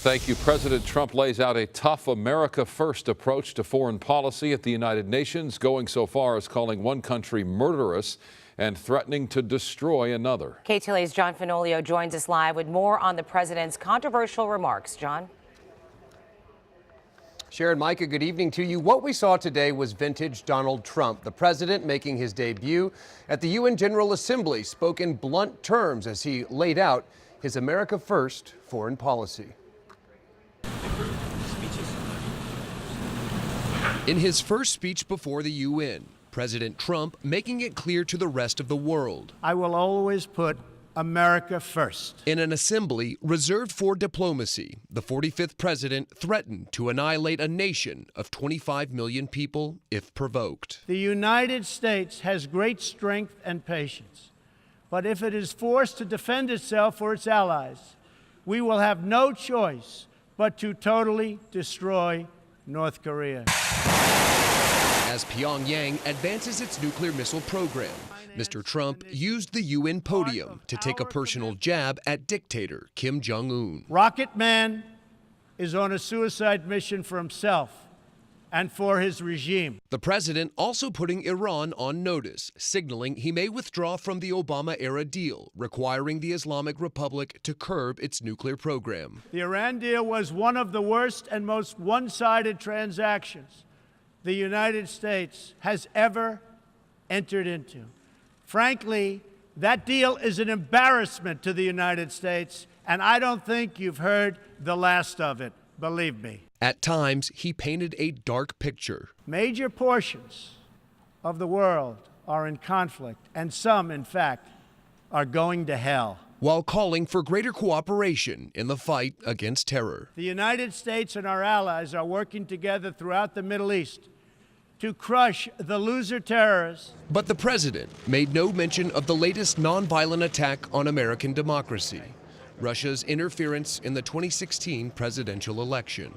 Thank you. President Trump lays out a tough America First approach to foreign policy at the United Nations, going so far as calling one country murderous and threatening to destroy another. KTLA's John Fenolio joins us live with more on the president's controversial remarks. John? Sharon, Micah, good evening to you. What we saw today was vintage Donald Trump. The president making his debut at the UN General Assembly spoke in blunt terms as he laid out his America First foreign policy. In his first speech before the UN, President Trump making it clear to the rest of the world, I will always put America first. In an assembly reserved for diplomacy, the 45th president threatened to annihilate a nation of 25 million people if provoked. The United States has great strength and patience, but if it is forced to defend itself or its allies, we will have no choice but to totally destroy North Korea. As Pyongyang advances its nuclear missile program, Mr. Trump used the UN podium to take a personal jab at dictator Kim Jong Un. Rocket Man is on a suicide mission for himself and for his regime. The president also putting Iran on notice, signaling he may withdraw from the Obama-era deal, requiring the Islamic Republic to curb its nuclear program. The Iran deal was one of the worst and most one-sided transactions the United States has ever entered into. Frankly, that deal is an embarrassment to the United States, and I don't think you've heard the last of it, believe me. At times, he painted a dark picture. Major portions of the world are in conflict, and some, in fact, are going to hell. While calling for greater cooperation in the fight against terror. The United States and our allies are working together throughout the Middle East to crush the loser terrorists. But the president made no mention of the latest nonviolent attack on American democracy, Russia's interference in the 2016 presidential election.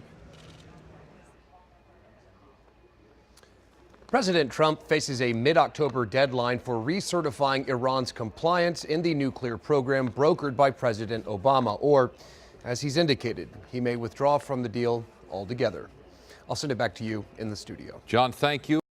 President Trump faces a mid-October deadline for recertifying Iran's compliance in the nuclear program brokered by President Obama, or, as he's indicated, he may withdraw from the deal altogether. I'll send it back to you in the studio. John, thank you.